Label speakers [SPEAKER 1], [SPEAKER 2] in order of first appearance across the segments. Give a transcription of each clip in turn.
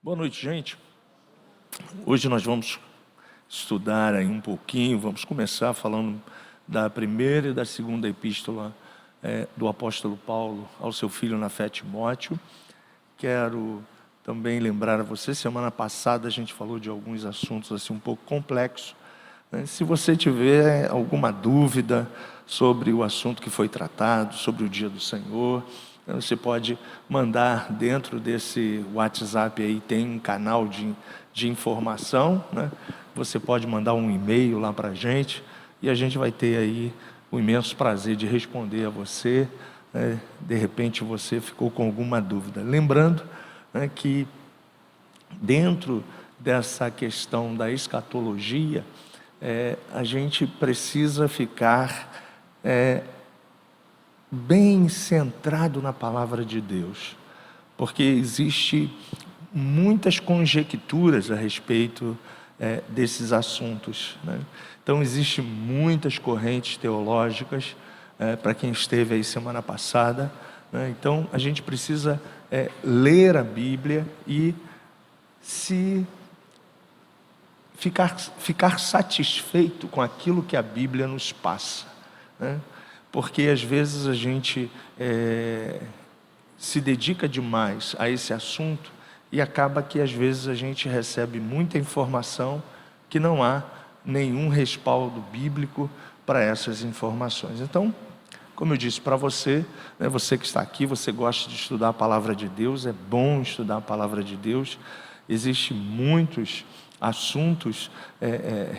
[SPEAKER 1] Boa noite, gente. Hoje nós vamos estudar aí um pouquinho, vamos começar falando da primeira e da segunda epístola do apóstolo Paulo ao seu filho na fé, Timóteo. Quero também lembrar a você, semana passada a gente falou de alguns assuntos assim um pouco complexos. Se você tiver alguma dúvida sobre o assunto que foi tratado, sobre o dia do Senhor, você pode mandar dentro desse WhatsApp aí, tem um canal de informação, né? Você pode mandar um e-mail lá para a gente e a gente vai ter aí o imenso prazer de responder a você, né? De repente você ficou com alguma dúvida. Lembrando, né, que dentro dessa questão da escatologia, a gente precisa ficar bem centrado na palavra de Deus, porque existe muitas conjecturas a respeito desses assuntos, né? Então existem muitas correntes teológicas, para quem esteve aí semana passada, né? Então a gente precisa ler a Bíblia e ficar satisfeito com aquilo que a Bíblia nos passa, né? Porque às vezes a gente se dedica demais a esse assunto e acaba que às vezes a gente recebe muita informação que não há nenhum respaldo bíblico para essas informações. Então, como eu disse para você, né, você que está aqui, você gosta de estudar a palavra de Deus, é bom estudar a palavra de Deus. Existem muitos assuntos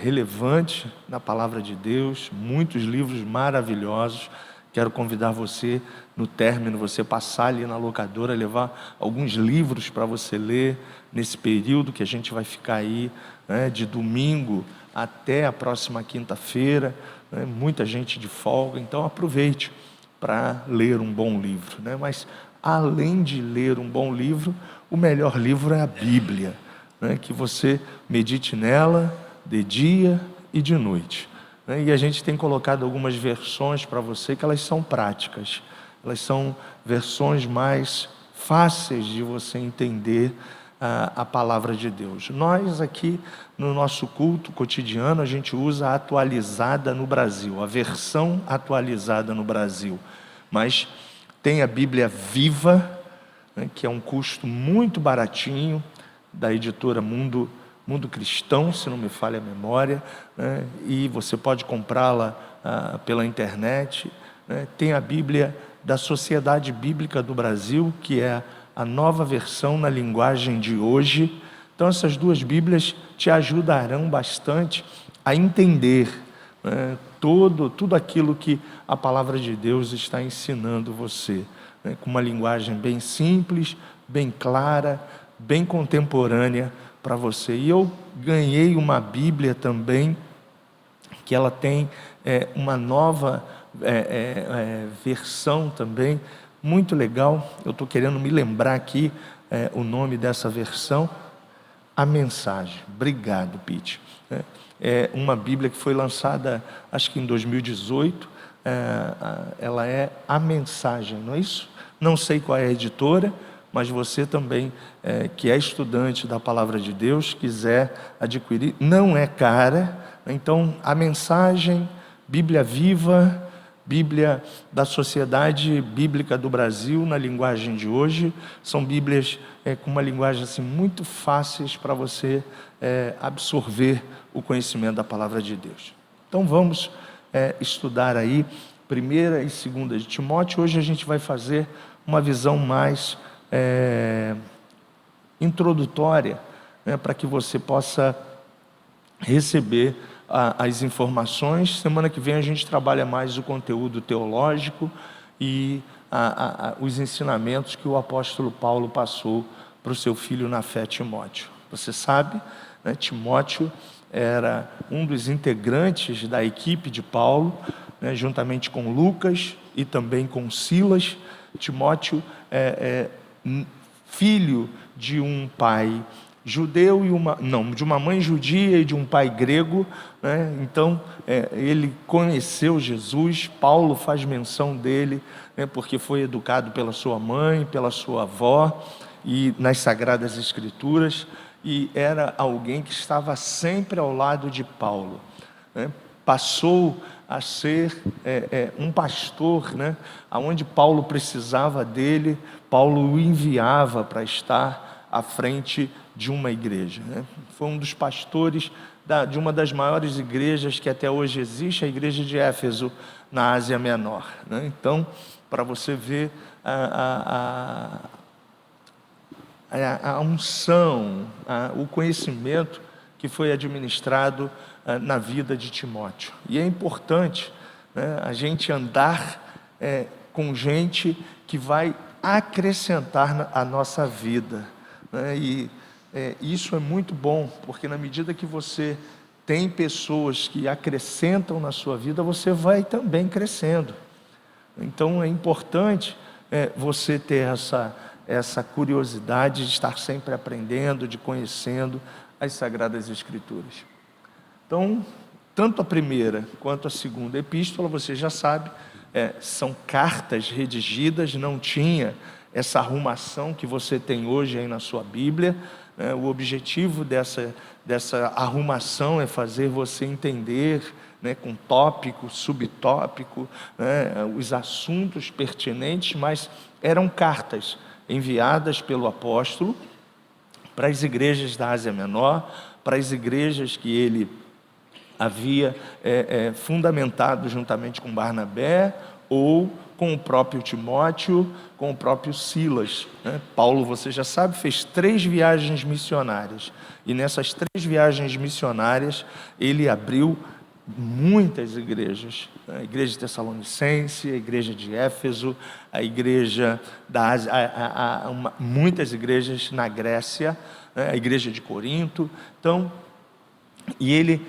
[SPEAKER 1] relevantes na palavra de Deus, muitos livros maravilhosos. Quero convidar você, no término, você passar ali na locadora, levar alguns livros para você ler nesse período que a gente vai ficar aí, né, de domingo até a próxima quinta-feira, né, muita gente de folga, então aproveite para ler um bom livro, né? Mas além de ler um bom livro, o melhor livro é a Bíblia, né? Que você medite nela de dia e de noite, né? E a gente tem colocado algumas versões para você que elas são práticas, elas são versões mais fáceis de você entender a palavra de Deus. Nós aqui no nosso culto cotidiano a gente usa a atualizada no Brasil, a versão atualizada no Brasil, mas tem a Bíblia Viva, né, que é um custo muito baratinho, da editora Mundo Cristão, se não me falha a memória, né? E você pode comprá-la pela internet, né? Tem a Bíblia da Sociedade Bíblica do Brasil, que é a nova versão na linguagem de hoje. Então essas duas Bíblias te ajudarão bastante a entender, né, tudo aquilo que a palavra de Deus está ensinando você, né, com uma linguagem bem simples, bem clara, bem contemporânea para você. E eu ganhei uma Bíblia também, que ela tem uma nova versão também, muito legal. Eu estou querendo me lembrar aqui o nome dessa versão, A Mensagem. Obrigado, Pete. É uma Bíblia que foi lançada, acho que em 2018, ela é A Mensagem, não é isso? Não sei qual é a editora, mas você também, que é estudante da Palavra de Deus, quiser adquirir, não é cara. Então, A Mensagem, Bíblia Viva, Bíblia da Sociedade Bíblica do Brasil, na linguagem de hoje, são Bíblias com uma linguagem assim, muito fáceis para você absorver o conhecimento da Palavra de Deus. Então, vamos estudar aí 1ª e 2ª de Timóteo. Hoje a gente vai fazer uma visão mais introdutória, né, para que você possa receber as informações. Semana que vem a gente trabalha mais o conteúdo teológico e os ensinamentos que o apóstolo Paulo passou para o seu filho na fé, Timóteo. Você sabe, né, Timóteo era um dos integrantes da equipe de Paulo, né, juntamente com Lucas e também com Silas. Timóteo filho de um pai judeu e de uma mãe judia e de um pai grego, né? Então ele conheceu Jesus. Paulo faz menção dele, né, porque foi educado pela sua mãe, pela sua avó, e nas Sagradas Escrituras, e era alguém que estava sempre ao lado de Paulo, né? Passou a ser um pastor, né? Onde Paulo precisava dele, Paulo o enviava para estar à frente de uma igreja, né? Foi um dos pastores de uma das maiores igrejas que até hoje existe, a igreja de Éfeso, na Ásia Menor, né? Então, para você ver a unção, o conhecimento que foi administrado na vida de Timóteo. E é importante, né, a gente andar com gente que vai acrescentar a nossa vida, né? E isso é muito bom, porque na medida que você tem pessoas que acrescentam na sua vida, você vai também crescendo. Então é importante você ter essa curiosidade de estar sempre aprendendo, de conhecendo as Sagradas Escrituras. Então, tanto a primeira quanto a segunda epístola, você já sabe, são cartas redigidas, não tinha essa arrumação que você tem hoje aí na sua Bíblia, né? O objetivo dessa arrumação é fazer você entender, né, com tópico, subtópico, né, os assuntos pertinentes, mas eram cartas enviadas pelo apóstolo para as igrejas da Ásia Menor, para as igrejas que ele havia fundamentado juntamente com Barnabé, ou com o próprio Timóteo, com o próprio Silas, né? Paulo, você já sabe, fez 3 viagens missionárias, e nessas 3 viagens missionárias ele abriu muitas igrejas, a igreja de Tessalonicense, a igreja de Éfeso, a igreja da Ásia, muitas igrejas na Grécia, né? A igreja de Corinto. Então, e ele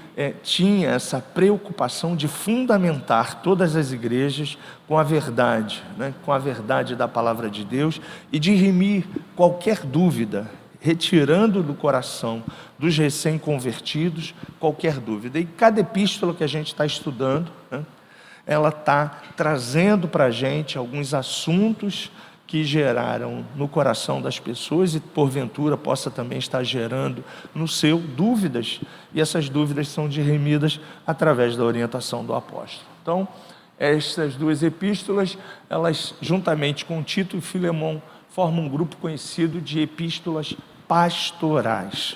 [SPEAKER 1] tinha essa preocupação de fundamentar todas as igrejas com a verdade, né? Com a verdade da palavra de Deus, e de dirimir qualquer dúvida, retirando do coração dos recém-convertidos qualquer dúvida. E cada epístola que a gente está estudando, né, ela está trazendo para a gente alguns assuntos que geraram no coração das pessoas, e porventura possa também estar gerando no seu dúvidas, e essas dúvidas são dirimidas através da orientação do apóstolo. Então, estas 2 epístolas, elas juntamente com Tito e Filemão formam um grupo conhecido de epístolas pastorais.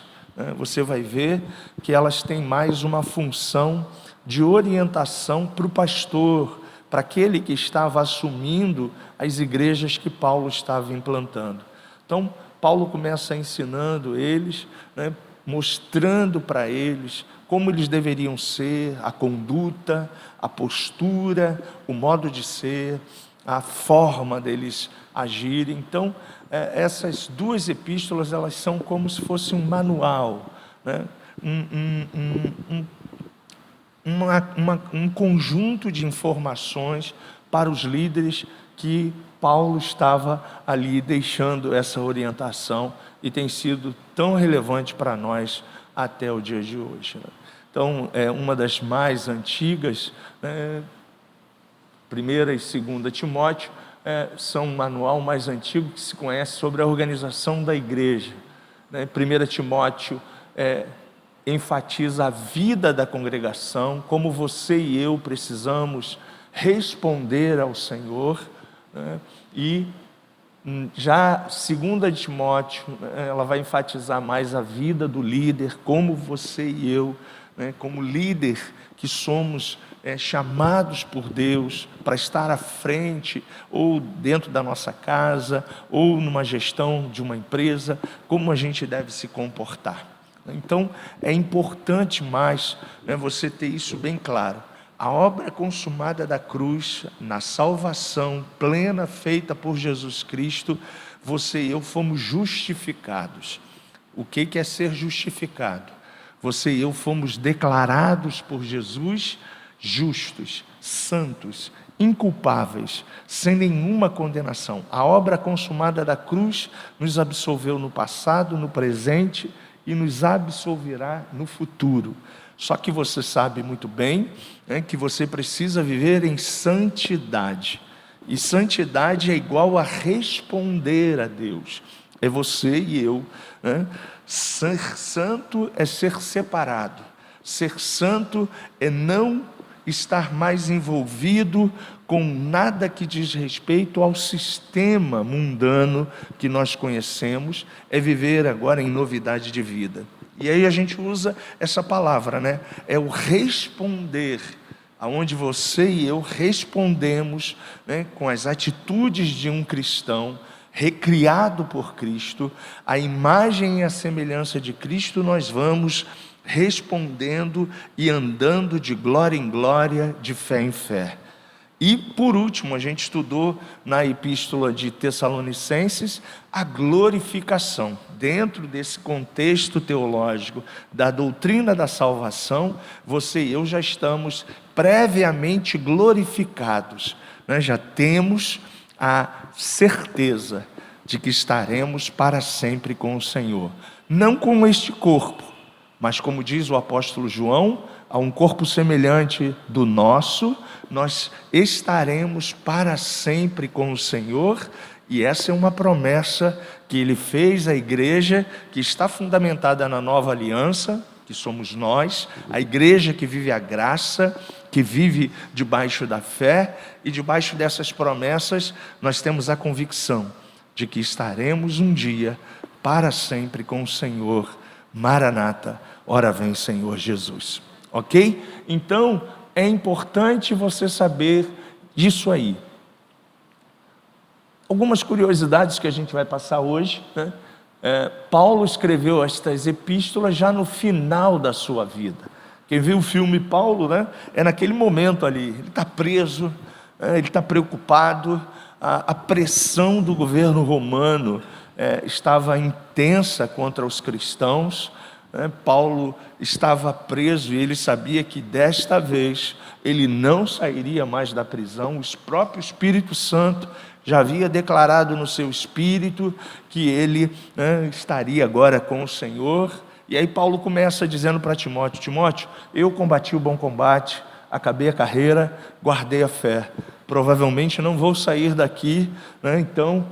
[SPEAKER 1] Você vai ver que elas têm mais uma função de orientação para o pastor, para aquele que estava assumindo as igrejas que Paulo estava implantando. Então, Paulo começa ensinando eles, né, mostrando para eles como eles deveriam ser, a conduta, a postura, o modo de ser, a forma deles agirem. Então, essas 2 epístolas, elas são como se fosse um manual, né? Um conjunto de informações para os líderes que Paulo estava ali deixando essa orientação, e tem sido tão relevante para nós até o dia de hoje, né? Então, uma das mais antigas, 1ª e 2ª Timóteo, são um manual mais antigo que se conhece sobre a organização da igreja, né? 1 Timóteo enfatiza a vida da congregação, como você e eu precisamos responder ao Senhor, né? E já 2 Timóteo, ela vai enfatizar mais a vida do líder, como você e eu, né, como líder que somos chamados por Deus para estar à frente, ou dentro da nossa casa, ou numa gestão de uma empresa, como a gente deve se comportar. Então, é importante mais, né, você ter isso bem claro. A obra consumada da cruz, na salvação plena feita por Jesus Cristo, você e eu fomos justificados. O que é ser justificado? Você e eu fomos declarados por Jesus justos, santos, inculpáveis, sem nenhuma condenação. A obra consumada da cruz nos absolveu no passado, no presente, e nos absolverá no futuro. Só que você sabe muito bem, né, que você precisa viver em santidade. E santidade é igual a responder a Deus. é você e eu, né? Ser santo é ser separado. Ser santo é não estar mais envolvido com nada que diz respeito ao sistema mundano que nós conhecemos, é viver agora em novidade de vida. E aí a gente usa essa palavra, né? É o responder, aonde você e eu respondemos, né, com as atitudes de um cristão, recriado por Cristo, a imagem e a semelhança de Cristo, nós vamos respondendo e andando de glória em glória, de fé em fé. E por último, a gente estudou na epístola de Tessalonicenses a glorificação. Dentro desse contexto teológico da doutrina da salvação, você e eu já estamos previamente glorificados, né? Já temos a certeza de que estaremos para sempre com o Senhor. Não com este corpo, mas como diz o apóstolo João, a um corpo semelhante do nosso, nós estaremos para sempre com o Senhor, e essa é uma promessa que Ele fez à igreja, que está fundamentada na nova aliança, que somos nós, a igreja que vive a graça, que vive debaixo da fé, e debaixo dessas promessas nós temos a convicção de que estaremos um dia para sempre com o Senhor. Maranata, ora vem Senhor Jesus. Ok? Então é importante você saber disso aí. Algumas curiosidades que a gente vai passar hoje, né? Paulo escreveu estas epístolas já no final da sua vida. Quem viu o filme Paulo, né? É naquele momento ali, ele está preso, ele está preocupado, a pressão do governo romano estava intensa contra os cristãos, né? Paulo estava preso e ele sabia que desta vez ele não sairia mais da prisão. O próprio Espírito Santo já havia declarado no seu espírito que ele, né, estaria agora com o Senhor. E aí Paulo começa dizendo para Timóteo: Timóteo, eu combati o bom combate, acabei a carreira, guardei a fé. Provavelmente não vou sair daqui, né? Então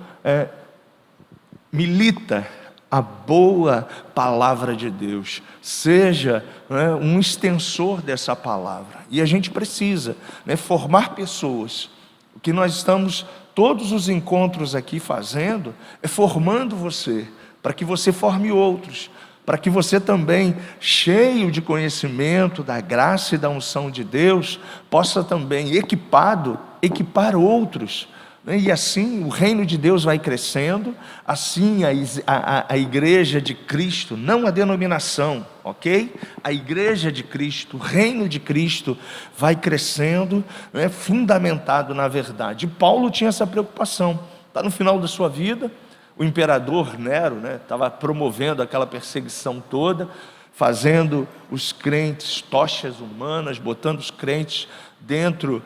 [SPEAKER 1] milita a boa palavra de Deus, seja, né, um extensor dessa palavra. E a gente precisa, né, formar pessoas. O que nós estamos, todos os encontros aqui fazendo, é formando você, para que você forme outros, para que você também, cheio de conhecimento da graça e da unção de Deus, possa também, equipar outros. E assim o reino de Deus vai crescendo, assim a igreja de Cristo, não a denominação, ok? A igreja de Cristo, o reino de Cristo vai crescendo, né, fundamentado na verdade. E Paulo tinha essa preocupação, está no final da sua vida, o imperador Nero, né, estava promovendo aquela perseguição toda, fazendo os crentes tochas humanas, botando os crentes dentro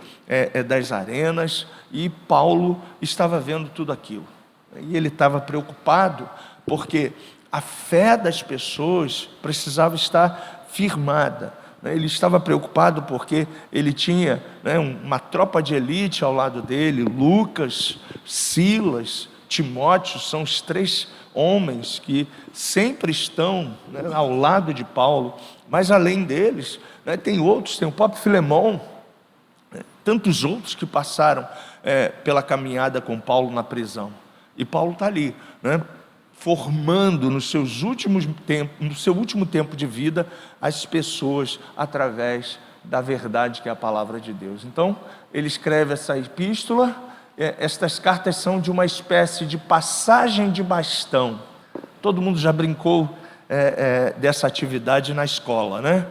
[SPEAKER 1] das arenas, e Paulo estava vendo tudo aquilo, e ele estava preocupado, porque a fé das pessoas precisava estar firmada, né? Ele estava preocupado porque ele tinha, né, uma tropa de elite ao lado dele, Lucas, Silas, Timóteo, são os 3 homens que sempre estão, né, ao lado de Paulo, mas além deles, né, tem outros, tem o próprio Filemão, tantos outros que passaram pela caminhada com Paulo na prisão. E Paulo está ali, né, formando no seu último tempo de vida as pessoas através da verdade que é a palavra de Deus. Então ele escreve essa epístola. Estas cartas são de uma espécie de passagem de bastão. Todo mundo já brincou dessa atividade na escola, né?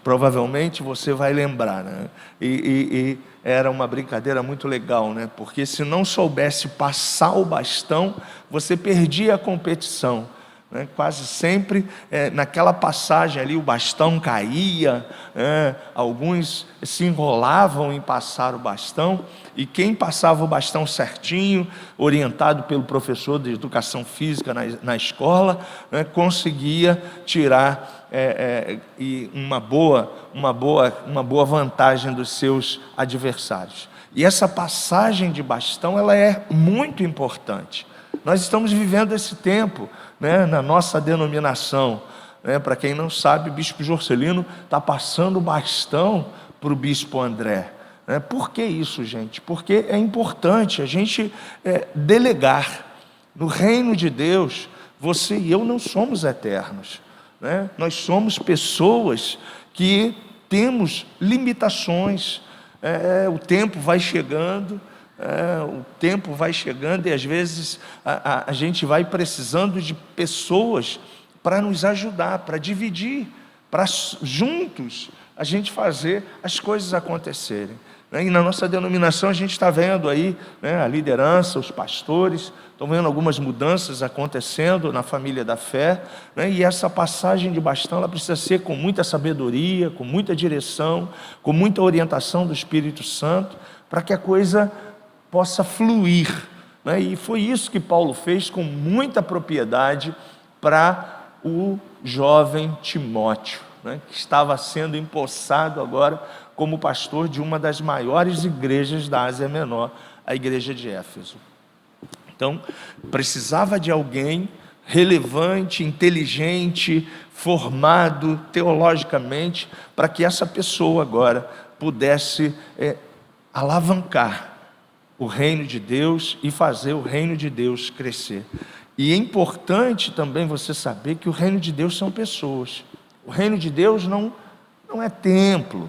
[SPEAKER 1] Provavelmente você vai lembrar, né? E era uma brincadeira muito legal, né? Porque se não soubesse passar o bastão, você perdia a competição, né? Quase sempre naquela passagem ali o bastão caía, alguns se enrolavam em passar o bastão, e quem passava o bastão certinho, orientado pelo professor de educação física na escola, né, conseguia tirar uma boa vantagem dos seus adversários. E essa passagem de bastão, ela é muito importante. Nós estamos vivendo esse tempo, né, na nossa denominação. Para quem não sabe, o bispo Jorcelino está passando o bastão para o bispo André. Por que isso, gente? Porque é importante a gente delegar. No reino de Deus, você e eu não somos eternos, né? Nós somos pessoas que temos limitações. O tempo vai chegando, e às vezes a gente vai precisando de pessoas para nos ajudar, para dividir, para juntos a gente fazer as coisas acontecerem. E na nossa denominação a gente está vendo aí, né, a liderança, os pastores, estão vendo algumas mudanças acontecendo na família da fé, né, e essa passagem de bastão ela precisa ser com muita sabedoria, com muita direção, com muita orientação do Espírito Santo, para que a coisa possa fluir, né? E foi isso que Paulo fez com muita propriedade para o jovem Timóteo, né, que estava sendo empossado agora como pastor de uma das maiores igrejas da Ásia Menor, a igreja de Éfeso. Então, precisava de alguém relevante, inteligente, formado teologicamente, para que essa pessoa agora pudesse alavancar o reino de Deus e fazer o reino de Deus crescer. E é importante também você saber que o reino de Deus são pessoas. O reino de Deus não é templo,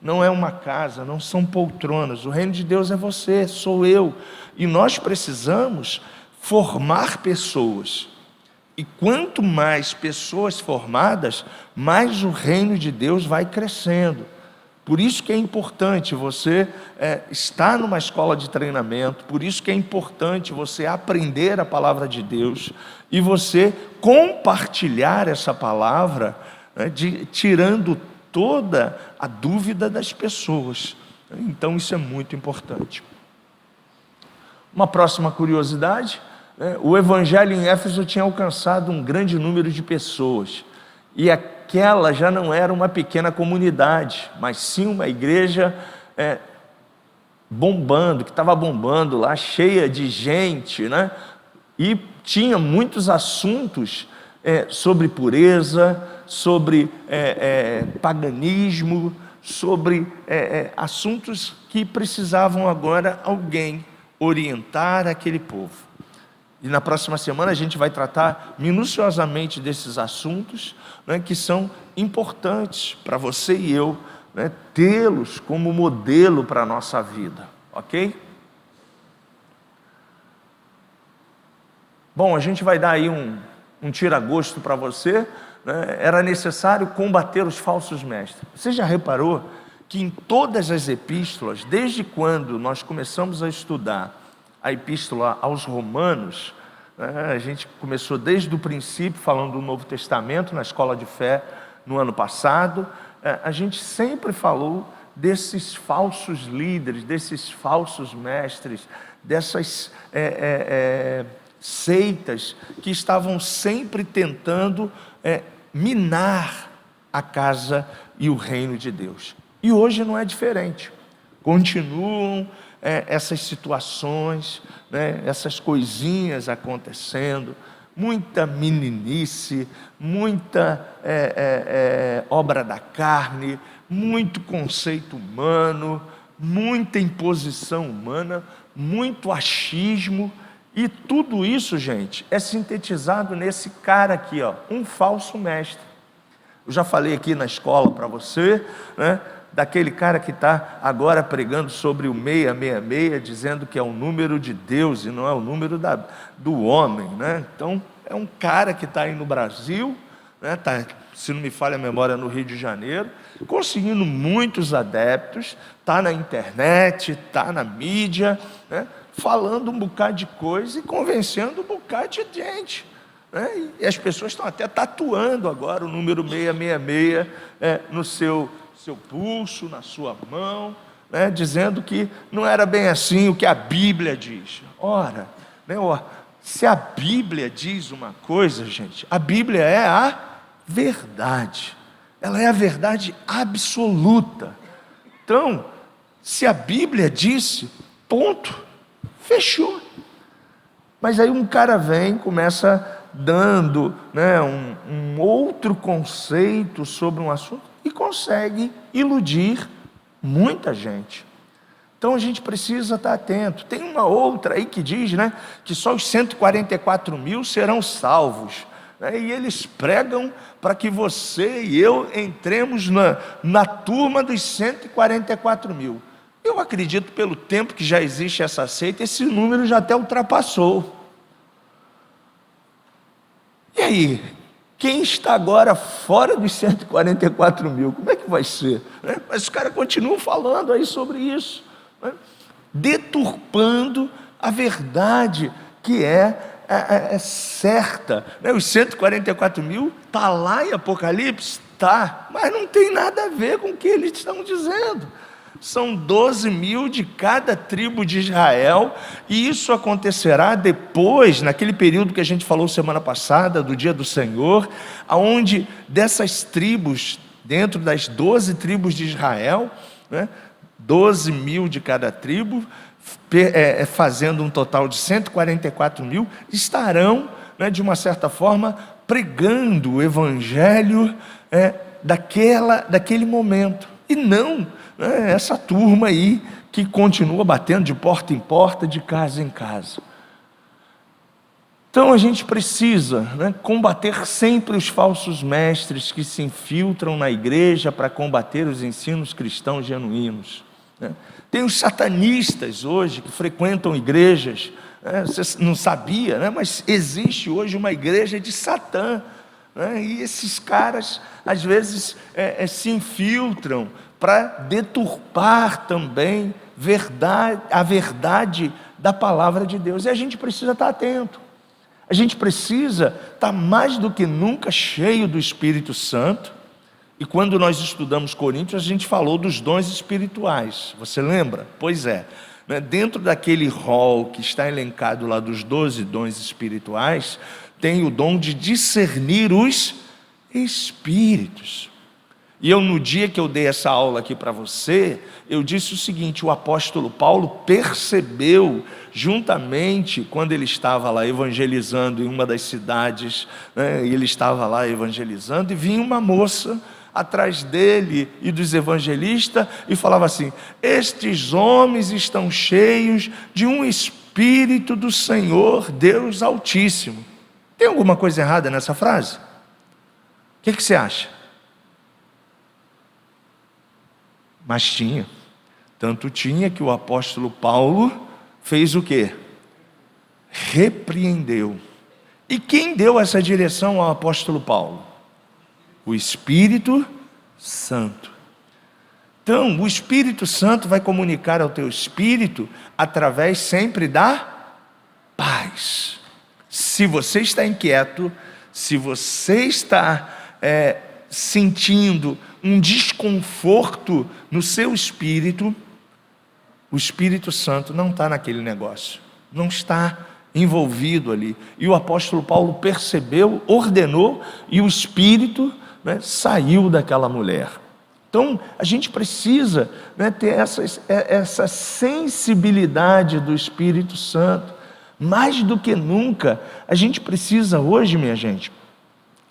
[SPEAKER 1] não é uma casa, não são poltronas. O reino de Deus é você, sou eu. E nós precisamos formar pessoas. E quanto mais pessoas formadas, mais o reino de Deus vai crescendo. Por isso que é importante você estar numa escola de treinamento, por isso que é importante você aprender a palavra de Deus e você compartilhar essa palavra, né, tirando toda a dúvida das pessoas. Então isso é muito importante. Uma próxima curiosidade, né, o evangelho em Éfeso tinha alcançado um grande número de pessoas, e aquela já não era uma pequena comunidade, mas sim uma igreja bombando, que estava bombando lá, cheia de gente, né? E tinha muitos assuntos sobre pureza, sobre paganismo, sobre assuntos que precisavam agora alguém orientar aquele povo. E na próxima semana a gente vai tratar minuciosamente desses assuntos, né, que são importantes para você e eu, né, tê-los como modelo para a nossa vida, ok? Bom, a gente vai dar aí um tira-gosto para você, né? Era necessário combater os falsos mestres. Você já reparou que em todas as epístolas, desde quando nós começamos a estudar a epístola aos Romanos, a gente começou desde o princípio falando do Novo Testamento na escola de fé no ano passado, a gente sempre falou desses falsos líderes, desses falsos mestres, dessas seitas que estavam sempre tentando minar a casa e o reino de Deus. E hoje não é diferente. Continuam essas situações, né, essas coisinhas acontecendo, muita meninice, muita obra da carne, muito conceito humano, muita imposição humana, muito achismo, e tudo isso, gente, é sintetizado nesse cara aqui, ó, um falso mestre. Eu já falei aqui na escola para você, né, daquele cara que está agora pregando sobre o 666, dizendo que é o número de Deus e não é o número do homem, né? Então, é um cara que está aí no Brasil, né, tá, se não me falha a memória, no Rio de Janeiro, conseguindo muitos adeptos, está na internet, está na mídia, né, falando um bocado de coisa e convencendo um bocado de gente, né? E as pessoas estão até tatuando agora o número 666 no seu pulso, na sua mão, né, dizendo que não era bem assim o que a Bíblia diz. Ora, né, se a Bíblia diz uma coisa, gente, a Bíblia é a verdade, ela é a verdade absoluta. Então, se a Bíblia disse, ponto, fechou. Mas aí um cara vem, começa dando, né, um outro conceito sobre um assunto e consegue iludir muita gente. Então a gente precisa estar atento. Tem uma outra aí que diz, né, que só os 144 mil serão salvos. E eles pregam para que você e eu entremos na turma dos 144 mil. Eu acredito, pelo tempo que já existe essa seita, esse número já até ultrapassou. E aí, quem está agora fora dos 144 mil, como é que vai ser? Mas os caras continuam falando aí sobre isso, deturpando a verdade que é certa. Os 144 mil está lá em Apocalipse? Está, mas não tem nada a ver com o que eles estão dizendo. São 12 mil de cada tribo de Israel, e isso acontecerá depois, naquele período que a gente falou semana passada, do dia do Senhor, onde dessas tribos, dentro das 12 tribos de Israel, 12 mil de cada tribo, fazendo um total de 144 mil, estarão, de uma certa forma, pregando o evangelho daquele momento, e não essa turma aí que continua batendo de porta em porta, de casa em casa. Então a gente precisa combater sempre os falsos mestres que se infiltram na igreja para combater os ensinos cristãos genuínos. Tem os satanistas hoje que frequentam igrejas, você não sabia, mas existe hoje uma igreja de Satã, e esses caras às vezes se infiltram para deturpar também a verdade da palavra de Deus. E a gente precisa estar atento. A gente precisa estar mais do que nunca cheio do Espírito Santo. E quando nós estudamos Coríntios, a gente falou dos dons espirituais. Você lembra? Pois é. Dentro daquele rol que está elencado lá dos 12 dons espirituais, tem o dom de discernir os espíritos. E eu, no dia que eu dei essa aula aqui para você, eu disse o seguinte: o apóstolo Paulo percebeu, juntamente, quando ele estava lá evangelizando em uma das cidades, e ele estava lá evangelizando, e vinha uma moça atrás dele e dos evangelistas, e falava assim: estes homens estão cheios de um Espírito do Senhor, Deus Altíssimo. Tem alguma coisa errada nessa frase? O que você acha? Mas tinha. Tanto tinha que o apóstolo Paulo fez o quê? Repreendeu. E quem deu essa direção ao apóstolo Paulo? O Espírito Santo. Então, o Espírito Santo vai comunicar ao teu espírito através sempre da paz. Se você está inquieto, se você está sentindo um desconforto no seu espírito, o Espírito Santo não está naquele negócio, não está envolvido ali. E o apóstolo Paulo percebeu, ordenou, e o Espírito saiu daquela mulher. Então a gente precisa ter essa sensibilidade do Espírito Santo. Mais do que nunca, a gente precisa hoje, minha gente,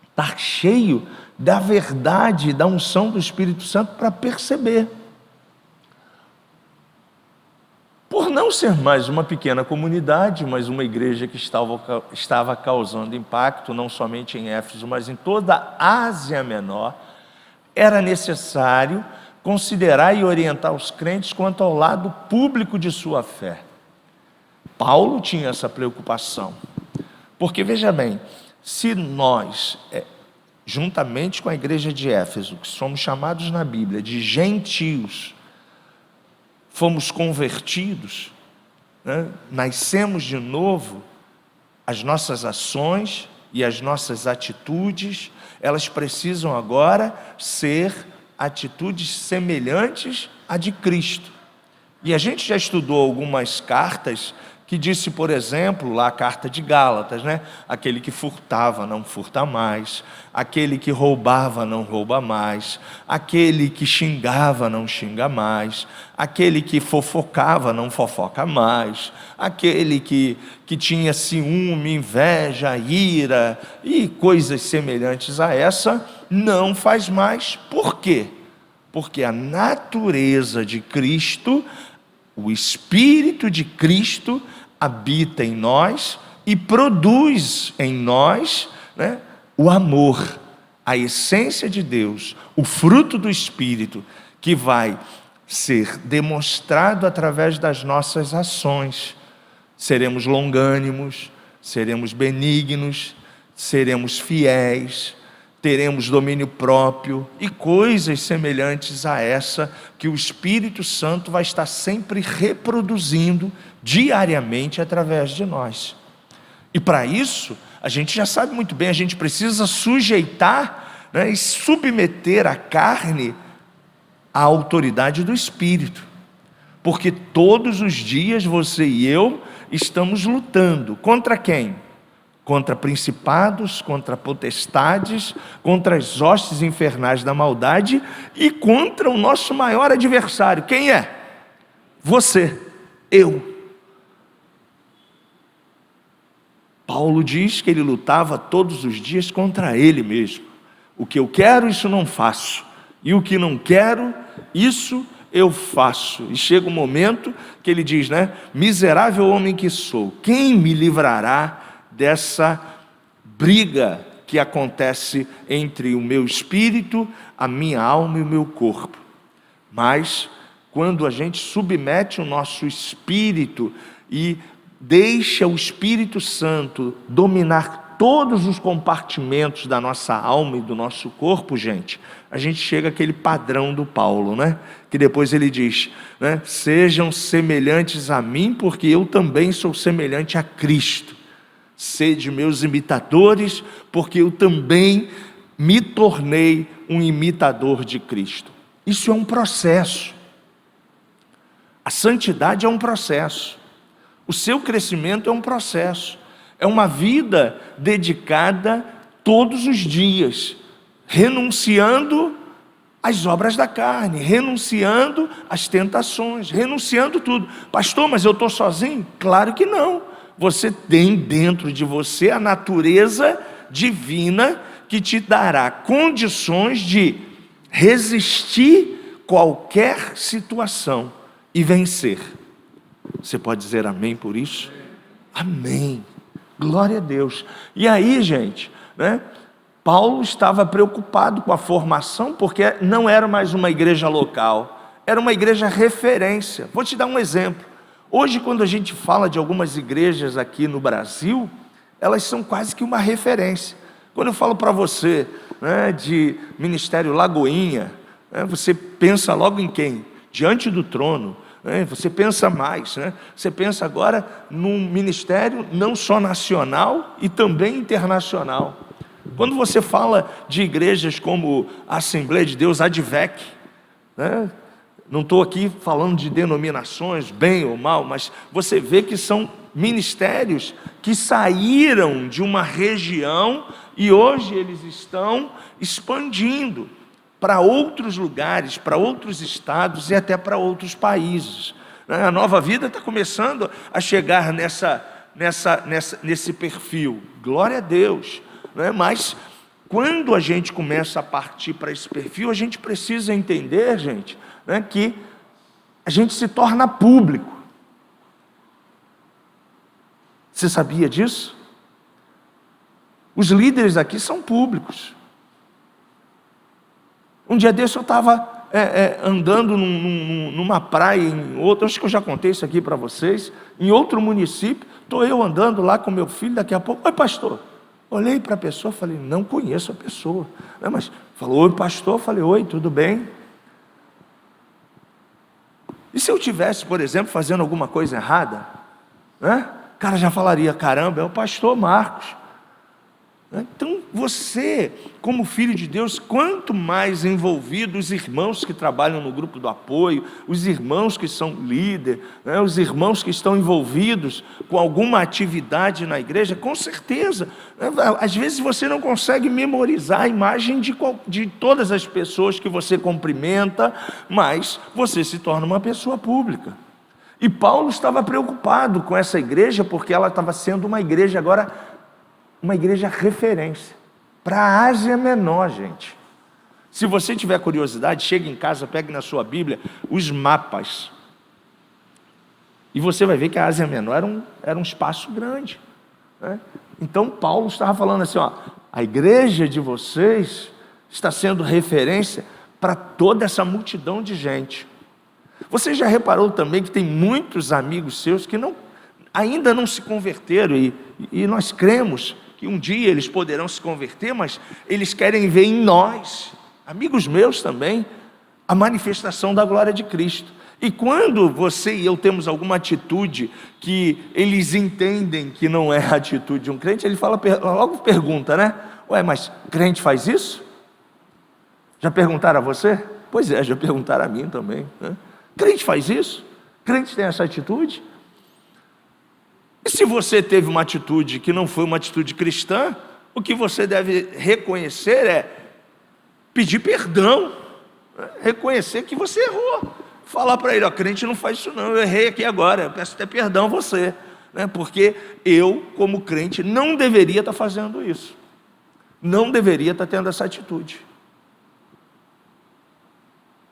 [SPEAKER 1] estar cheio da verdade, da unção do Espírito Santo para perceber. Por não ser mais uma pequena comunidade, mas uma igreja que estava causando impacto, não somente em Éfeso, mas em toda a Ásia Menor, era necessário considerar e orientar os crentes quanto ao lado público de sua fé. Paulo tinha essa preocupação, porque veja bem, se nós, juntamente com a igreja de Éfeso, que somos chamados na Bíblia de gentios, fomos convertidos, nascemos de novo, as nossas ações e as nossas atitudes, elas precisam agora ser atitudes semelhantes à de Cristo. E a gente já estudou algumas cartas que disse, por exemplo, lá a carta de Gálatas, né? Aquele que furtava não furta mais, aquele que roubava não rouba mais, aquele que xingava não xinga mais, aquele que fofocava não fofoca mais, aquele que tinha ciúme, inveja, ira e coisas semelhantes a essa, não faz mais. Por quê? Porque a natureza de Cristo, o Espírito de Cristo, habita em nós e produz em nós, né, o amor, a essência de Deus, o fruto do Espírito, que vai ser demonstrado através das nossas ações. Seremos longânimos, seremos benignos, seremos fiéis, teremos domínio próprio e coisas semelhantes a essa que o Espírito Santo vai estar sempre reproduzindo diariamente através de nós. E para isso, a gente já sabe muito bem, a gente precisa sujeitar, né, e submeter a carne à autoridade do Espírito, porque todos os dias você e eu estamos lutando contra quem? Contra principados, contra potestades, contra as hostes infernais da maldade e contra o nosso maior adversário. Quem é? Você, eu. Paulo diz que ele lutava todos os dias contra ele mesmo. O que eu quero, isso não faço. E o que não quero, isso eu faço. E chega um momento que ele diz, né? Miserável homem que sou, quem me livrará dessa briga que acontece entre o meu espírito, a minha alma e o meu corpo? Mas quando a gente submete o nosso espírito e deixa o Espírito Santo dominar todos os compartimentos da nossa alma e do nosso corpo, gente, a gente chega àquele padrão do Paulo, né? Que depois ele diz, né? Sejam semelhantes a mim, porque eu também sou semelhante a Cristo. Sede meus imitadores, porque eu também me tornei um imitador de Cristo. Isso é um processo. A santidade é um processo. O seu crescimento é um processo. É uma vida dedicada todos os dias, renunciando às obras da carne, renunciando às tentações, renunciando tudo. Pastor, mas eu estou sozinho? Claro que não. Você tem dentro de você a natureza divina que te dará condições de resistir qualquer situação e vencer. Você pode dizer amém por isso? Amém. Glória a Deus. E aí, gente, né? Paulo estava preocupado com a formação, porque não era mais uma igreja local, era uma igreja referência. Vou te dar um exemplo. Hoje, quando a gente fala de algumas igrejas aqui no Brasil, elas são quase que uma referência. Quando eu falo para você, né, de Ministério Lagoinha, né, você pensa logo em quem? Diante do Trono. Você pensa mais, né? Você pensa agora num ministério não só nacional e também internacional. Quando você fala de igrejas como a Assembleia de Deus, ADVEC, né? Não estou aqui falando de denominações, bem ou mal, mas você vê que são ministérios que saíram de uma região e hoje eles estão expandindo para outros lugares, para outros estados e até para outros países. A Nova Vida está começando a chegar nesse perfil. Glória a Deus. Mas quando a gente começa a partir para esse perfil, a gente precisa entender, gente, que a gente se torna público. Você sabia disso? Os líderes aqui são públicos. Um dia desse eu estava andando numa praia, em outro, acho que eu já contei isso aqui para vocês, em outro município, estou eu andando lá com meu filho, daqui a pouco, oi pastor, olhei para a pessoa, falei, não conheço a pessoa, mas falou, oi pastor, falei, oi, tudo bem? E se eu tivesse, por exemplo, fazendo alguma coisa errada, o cara já falaria, caramba, é o pastor Marcos. Então, você, como filho de Deus, quanto mais envolvido os irmãos que trabalham no grupo do apoio, os irmãos que são líder, os irmãos que estão envolvidos com alguma atividade na igreja, com certeza, às vezes você não consegue memorizar a imagem de todas as pessoas que você cumprimenta, mas você se torna uma pessoa pública. E Paulo estava preocupado com essa igreja, porque ela estava sendo uma igreja agora, uma igreja referência para a Ásia Menor, gente. Se você tiver curiosidade, chegue em casa, pegue na sua Bíblia os mapas, e você vai ver que a Ásia Menor era um espaço grande, né? Então Paulo estava falando assim, a igreja de vocês está sendo referência para toda essa multidão de gente. Você já reparou também que tem muitos amigos seus que ainda não se converteram, e nós cremos que um dia eles poderão se converter, mas eles querem ver em nós, amigos meus também, a manifestação da glória de Cristo. E quando você e eu temos alguma atitude que eles entendem que não é a atitude de um crente, ele logo pergunta, né? Ué, mas crente faz isso? Já perguntaram a você? Pois é, já perguntaram a mim também, né? Crente faz isso? Crente tem essa atitude? E se você teve uma atitude que não foi uma atitude cristã, o que você deve reconhecer é pedir perdão, reconhecer que você errou, falar para ele, crente não faz isso não, eu errei aqui agora, eu peço até perdão a você, né? Porque eu, como crente, não deveria estar fazendo isso, não deveria estar tendo essa atitude,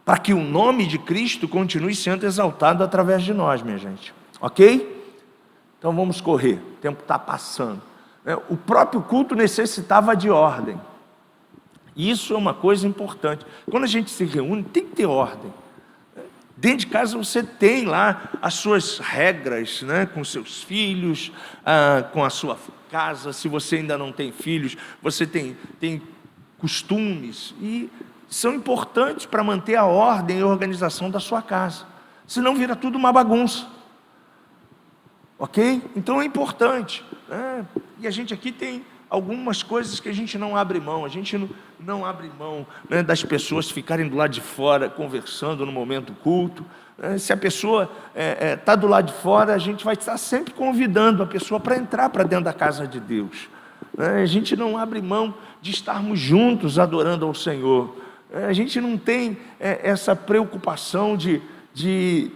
[SPEAKER 1] para que o nome de Cristo continue sendo exaltado através de nós, minha gente, ok? Então vamos correr, o tempo está passando. O próprio culto necessitava de ordem. Isso é uma coisa importante. Quando a gente se reúne, tem que ter ordem. Dentro de casa você tem lá as suas regras, né? Com seus filhos, com a sua casa. Se você ainda não tem filhos, você tem costumes. E são importantes para manter a ordem e a organização da sua casa. Senão vira tudo uma bagunça. Ok? Então é importante, né? E a gente aqui tem algumas coisas que a gente não abre mão. A gente não abre mão, né, das pessoas ficarem do lado de fora conversando no momento culto. Se a pessoa está do lado de fora, a gente vai estar sempre convidando a pessoa para entrar para dentro da casa de Deus. A gente não abre mão de estarmos juntos adorando ao Senhor. A gente não tem essa preocupação de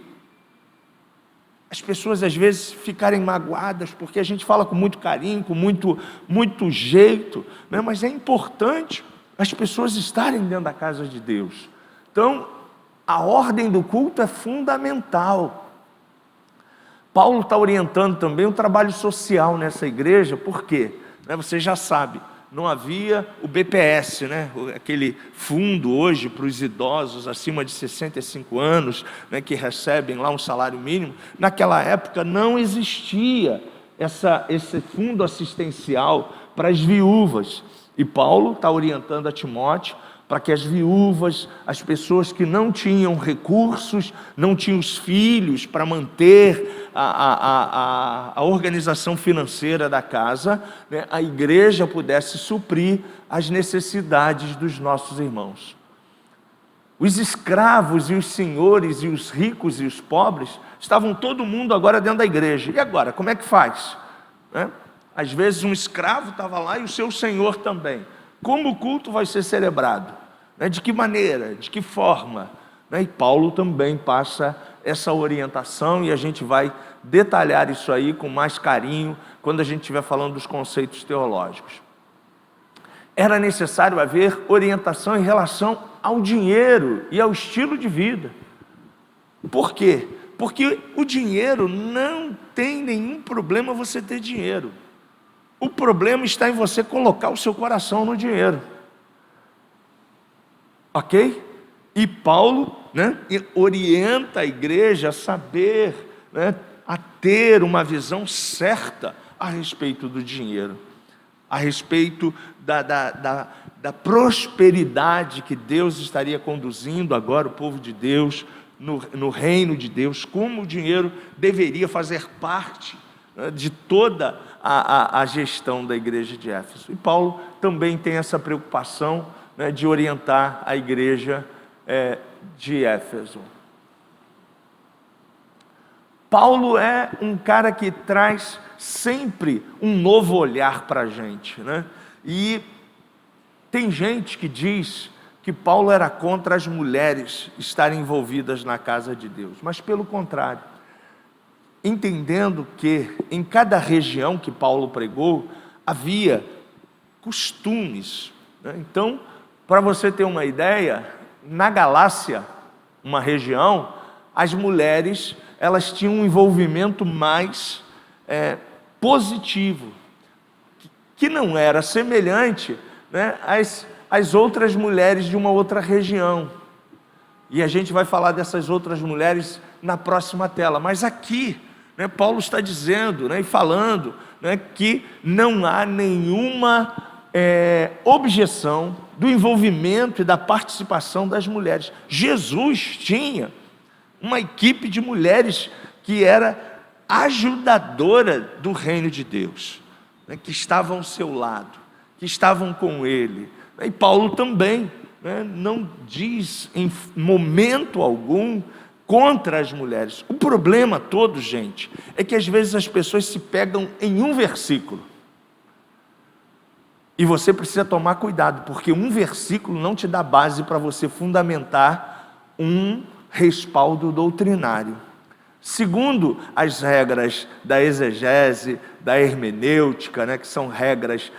[SPEAKER 1] as pessoas às vezes ficarem magoadas, porque a gente fala com muito carinho, com muito jeito, né? Mas é importante as pessoas estarem dentro da casa de Deus. Então, a ordem do culto é fundamental. Paulo está orientando também o trabalho social nessa igreja, por quê? Você já sabe, não havia o BPS, né? Aquele fundo hoje para os idosos acima de 65 anos, né? Que recebem lá um salário mínimo. Naquela época não existia esse fundo assistencial para as viúvas. E Paulo está orientando a Timóteo para que as viúvas, as pessoas que não tinham recursos, não tinham os filhos para manter a organização financeira da casa, né, a igreja pudesse suprir as necessidades dos nossos irmãos. Os escravos e os senhores e os ricos e os pobres estavam todo mundo agora dentro da igreja. E agora, como é que faz? Às vezes um escravo estava lá e o seu senhor também. Como o culto vai ser celebrado? De que maneira? De que forma? E Paulo também passa essa orientação, e a gente vai detalhar isso aí com mais carinho quando a gente estiver falando dos conceitos teológicos. Era necessário haver orientação em relação ao dinheiro e ao estilo de vida. Por quê? Porque o dinheiro, não tem nenhum problema você ter dinheiro. O problema está em você colocar o seu coração no dinheiro. Ok? E Paulo, né, orienta a igreja a saber, né, a ter uma visão certa a respeito do dinheiro, a respeito da prosperidade que Deus estaria conduzindo agora o povo de Deus no reino de Deus, como o dinheiro deveria fazer parte, né, de toda a gestão da igreja de Éfeso. E Paulo também tem essa preocupação, né, de orientar a igreja de Éfeso. Paulo é um cara que traz sempre um novo olhar para a gente, né? E tem gente que diz que Paulo era contra as mulheres estarem envolvidas na casa de Deus, mas pelo contrário, entendendo que em cada região que Paulo pregou, havia costumes, né? Então, para você ter uma ideia, na Galácia, uma região, as mulheres, elas tinham um envolvimento mais positivo, que não era semelhante, né, às outras mulheres de uma outra região. E a gente vai falar dessas outras mulheres na próxima tela. Mas aqui, né, Paulo está dizendo, né, e falando, né, que não há nenhuma objeção do envolvimento e da participação das mulheres. Jesus tinha uma equipe de mulheres que era ajudadora do reino de Deus, né, que estavam ao seu lado, que estavam com ele. E Paulo também, né, não diz em momento algum contra as mulheres. O problema todo, gente, é que às vezes as pessoas se pegam em um versículo. E você precisa tomar cuidado, porque um versículo não te dá base para você fundamentar um respaldo doutrinário. Segundo as regras da exegese, da hermenêutica, né, que são regras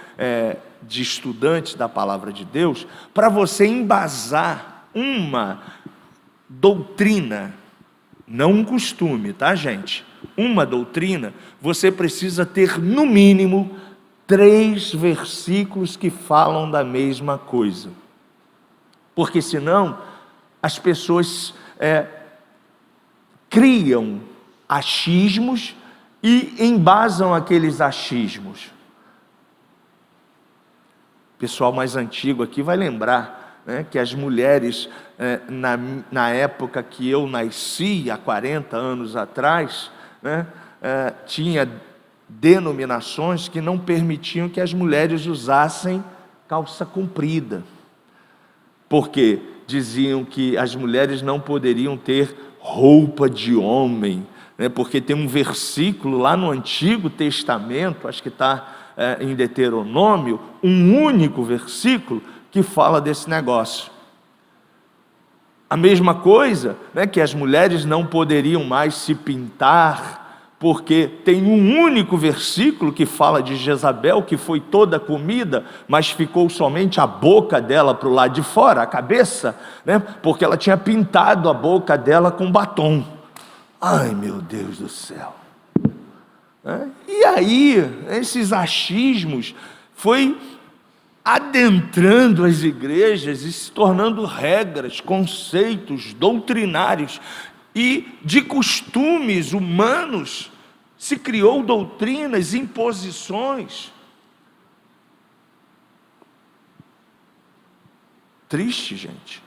[SPEAKER 1] de estudantes da palavra de Deus, para você embasar uma doutrina, não um costume, tá, gente? Uma doutrina, você precisa ter no mínimo 3 versículos que falam da mesma coisa, porque senão as pessoas criam achismos e embasam aqueles achismos. O pessoal mais antigo aqui vai lembrar, né, que as mulheres, na época que eu nasci, há 40 anos atrás, né, tinha denominações que não permitiam que as mulheres usassem calça comprida, porque diziam que as mulheres não poderiam ter roupa de homem, né? Porque tem um versículo lá no Antigo Testamento, acho que está em Deuteronômio, um único versículo que fala desse negócio. A mesma coisa, né, que as mulheres não poderiam mais se pintar, porque tem um único versículo que fala de Jezabel, que foi toda comida, mas ficou somente a boca dela para o lado de fora, a cabeça, né? Porque ela tinha pintado a boca dela com batom. Ai, meu Deus do céu! E aí, esses achismos foi adentrando as igrejas e se tornando regras, conceitos doutrinários, e de costumes humanos se criou doutrinas, imposições. Triste, gente.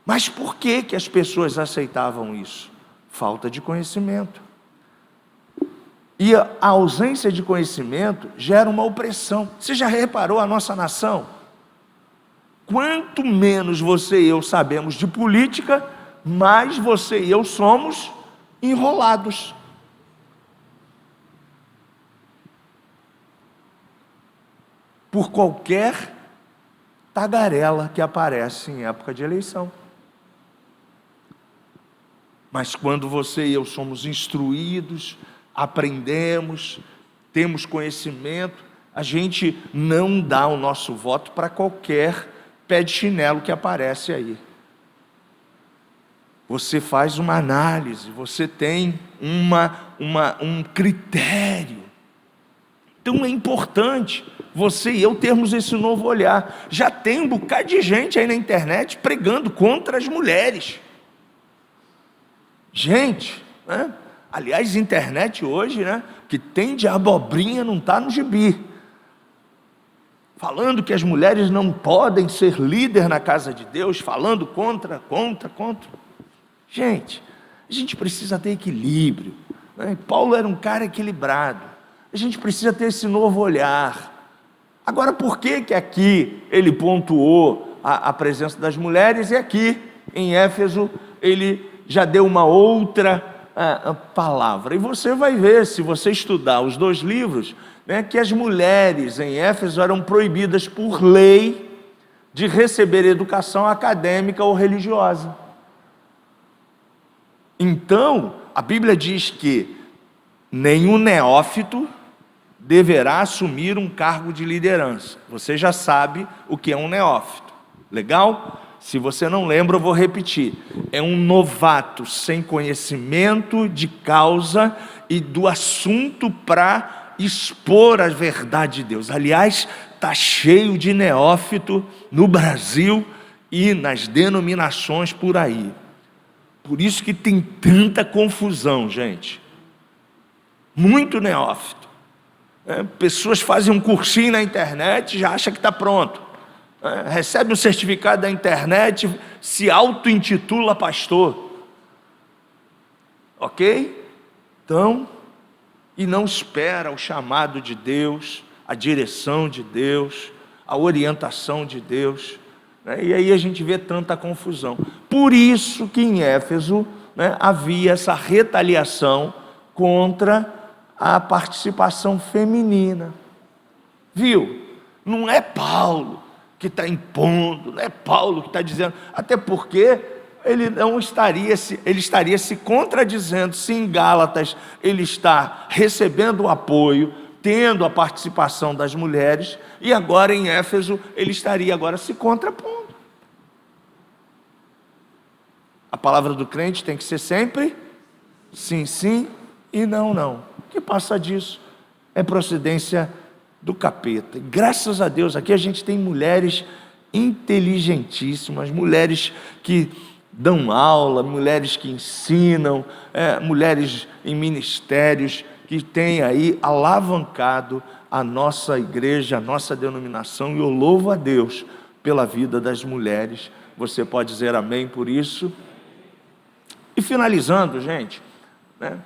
[SPEAKER 1] Mas por que as pessoas aceitavam isso? Falta de conhecimento. E a ausência de conhecimento gera uma opressão. Você já reparou a nossa nação? Quanto menos você e eu sabemos de política, mais você e eu somos enrolados. Por qualquer tagarela que aparece em época de eleição. Mas quando você e eu somos instruídos, aprendemos, temos conhecimento, a gente não dá o nosso voto para qualquer pé de chinelo que aparece aí. Você faz uma análise, você tem um critério. Então é importante você e eu termos esse novo olhar. Já tem um bocado de gente aí na internet pregando contra as mulheres. Gente, né? Aliás, internet hoje, né, que tem de abobrinha não está no gibi. Falando que as mulheres não podem ser líder na casa de Deus, falando contra. Gente, a gente precisa ter equilíbrio, né? Paulo era um cara equilibrado. A gente precisa ter esse novo olhar. Agora, por que que aqui ele pontuou a presença das mulheres e aqui em Éfeso ele já deu uma outra palavra? E você vai ver, se você estudar os dois livros, né, que as mulheres em Éfeso eram proibidas por lei de receber educação acadêmica ou religiosa. Então, a Bíblia diz que nenhum neófito deverá assumir um cargo de liderança. Você já sabe o que é um neófito. Legal? Se você não lembra, eu vou repetir. É um novato sem conhecimento de causa e do assunto para expor a verdade de Deus. Aliás, está cheio de neófito no Brasil e nas denominações por aí. Por isso que tem tanta confusão, gente. Muito neófito. Pessoas fazem um cursinho na internet e já acham que está pronto. Recebe um certificado da internet, se auto-intitula pastor. Ok? Então, e não espera o chamado de Deus, a direção de Deus, a orientação de Deus. E aí a gente vê tanta confusão. Por isso que em Éfeso, né, havia essa retaliação contra a participação feminina. Viu? Não é Paulo que está impondo, não é Paulo que está dizendo, até porque ele estaria se contradizendo se em Gálatas ele está recebendo o apoio, tendo a participação das mulheres, e agora em Éfeso ele estaria agora se contrapondo. A palavra do crente tem que ser sempre sim, sim e não, não. O que passa disso é procedência do capeta. E graças a Deus, aqui a gente tem mulheres inteligentíssimas, mulheres que dão aula, mulheres que ensinam, mulheres em ministérios que têm aí alavancado a nossa igreja, a nossa denominação, e eu louvo a Deus pela vida das mulheres. Você pode dizer amém por isso? E finalizando, gente, né,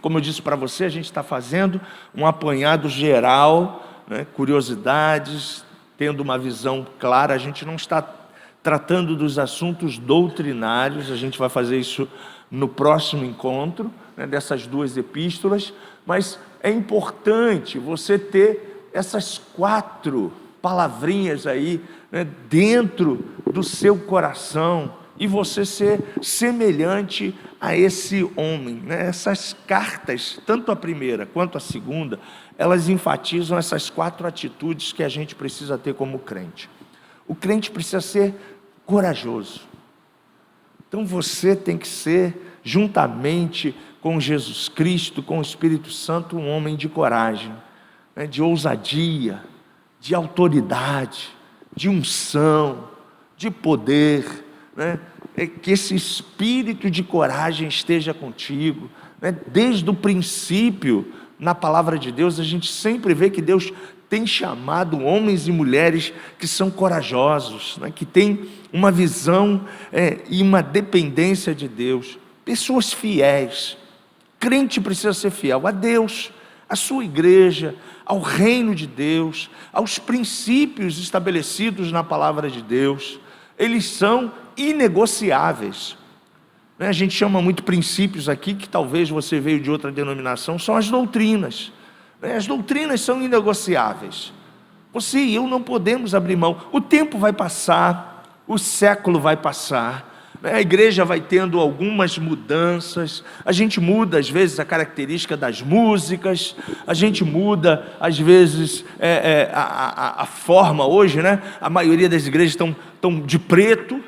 [SPEAKER 1] como eu disse para você, a gente está fazendo um apanhado geral, né, curiosidades, tendo uma visão clara. A gente não está tratando dos assuntos doutrinários, a gente vai fazer isso no próximo encontro, né, dessas duas epístolas, mas é importante você ter essas 4 palavrinhas aí, né, dentro do seu coração, e você ser semelhante a esse homem, né? Essas cartas, tanto a primeira quanto a segunda, elas enfatizam essas 4 atitudes que a gente precisa ter como crente. O crente precisa ser corajoso. Então você tem que ser, juntamente com Jesus Cristo, com o Espírito Santo, um homem de coragem, né? De ousadia, de autoridade, de unção, de poder, né? Que esse espírito de coragem esteja contigo, né? Desde o princípio, na palavra de Deus, a gente sempre vê que Deus tem chamado homens e mulheres que são corajosos, né? Que têm uma visão e uma dependência de Deus, pessoas fiéis. Crente precisa ser fiel a Deus, à sua igreja, ao reino de Deus, aos princípios estabelecidos na palavra de Deus. Eles são inegociáveis. A gente chama muito princípios aqui, que talvez você veio de outra denominação, são as doutrinas. As doutrinas são inegociáveis. Você e eu não podemos abrir mão. O tempo vai passar, o século vai passar, a igreja vai tendo algumas mudanças, a gente muda às vezes a característica das músicas, a gente muda às vezes a forma hoje, né? A maioria das igrejas estão de preto,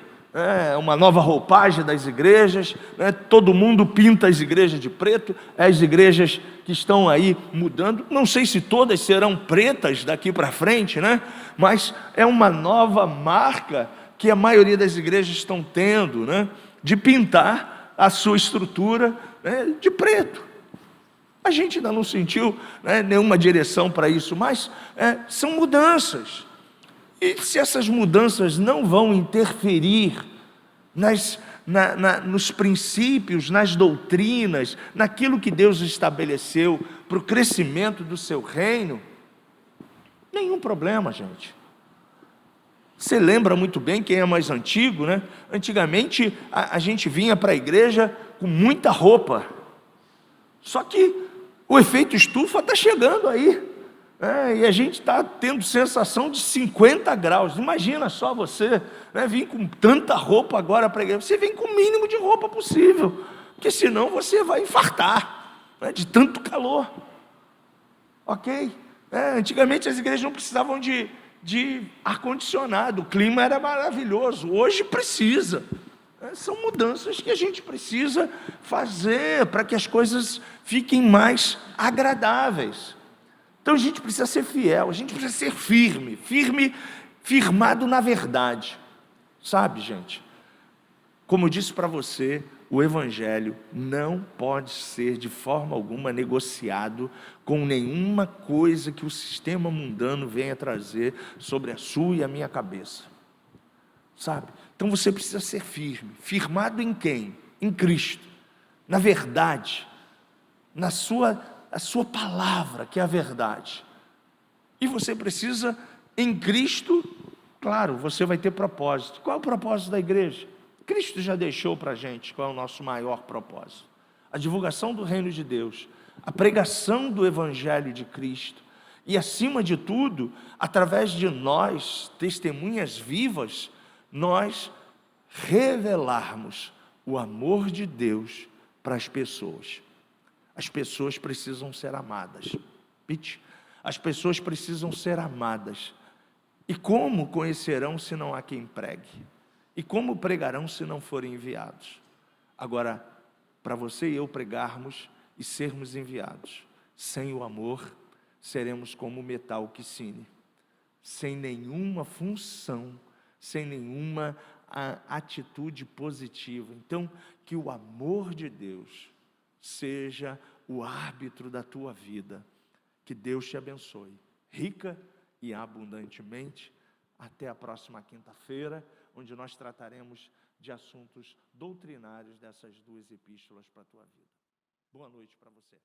[SPEAKER 1] uma nova roupagem das igrejas, né? Todo mundo pinta as igrejas de preto, as igrejas que estão aí mudando, não sei se todas serão pretas daqui para frente, né? Mas é uma nova marca que a maioria das igrejas estão tendo, né, de pintar a sua estrutura, né, de preto. A gente ainda não sentiu, né, nenhuma direção para isso, mas são mudanças. E se essas mudanças não vão interferir nos princípios, nas doutrinas, naquilo que Deus estabeleceu para o crescimento do seu reino, nenhum problema, gente. Você lembra muito bem, quem é mais antigo, né? Antigamente a gente vinha para a igreja com muita roupa. Só que o efeito estufa está chegando aí. E a gente está tendo sensação de 50 graus. Imagina só você, né, vir com tanta roupa agora para a igreja. Você vem com o mínimo de roupa possível, porque senão você vai infartar, né, de tanto calor. Ok? Antigamente as igrejas não precisavam de ar-condicionado, o clima era maravilhoso. Hoje precisa. São mudanças que a gente precisa fazer para que as coisas fiquem mais agradáveis. Então a gente precisa ser fiel, a gente precisa ser firme, firmado na verdade. Sabe, gente? Como eu disse para você, o Evangelho não pode ser de forma alguma negociado com nenhuma coisa que o sistema mundano venha trazer sobre a sua e a minha cabeça. Sabe? Então você precisa ser firme. Firmado em quem? Em Cristo. Na verdade. A sua palavra, que é a verdade. E você precisa, em Cristo, claro, você vai ter propósito. Qual é o propósito da igreja? Cristo já deixou para a gente qual é o nosso maior propósito. A divulgação do reino de Deus, a pregação do Evangelho de Cristo, e acima de tudo, através de nós, testemunhas vivas, nós revelarmos o amor de Deus para as pessoas. As pessoas precisam ser amadas. As pessoas precisam ser amadas. E como conhecerão se não há quem pregue? E como pregarão se não forem enviados? Agora, para você e eu pregarmos e sermos enviados, sem o amor, seremos como o metal que cine, sem nenhuma função, sem nenhuma atitude positiva. Então, que o amor de Deus seja o árbitro da tua vida. Que Deus te abençoe, rica e abundantemente. Até a próxima quinta-feira, onde nós trataremos de assuntos doutrinários dessas duas epístolas para a tua vida. Boa noite para você.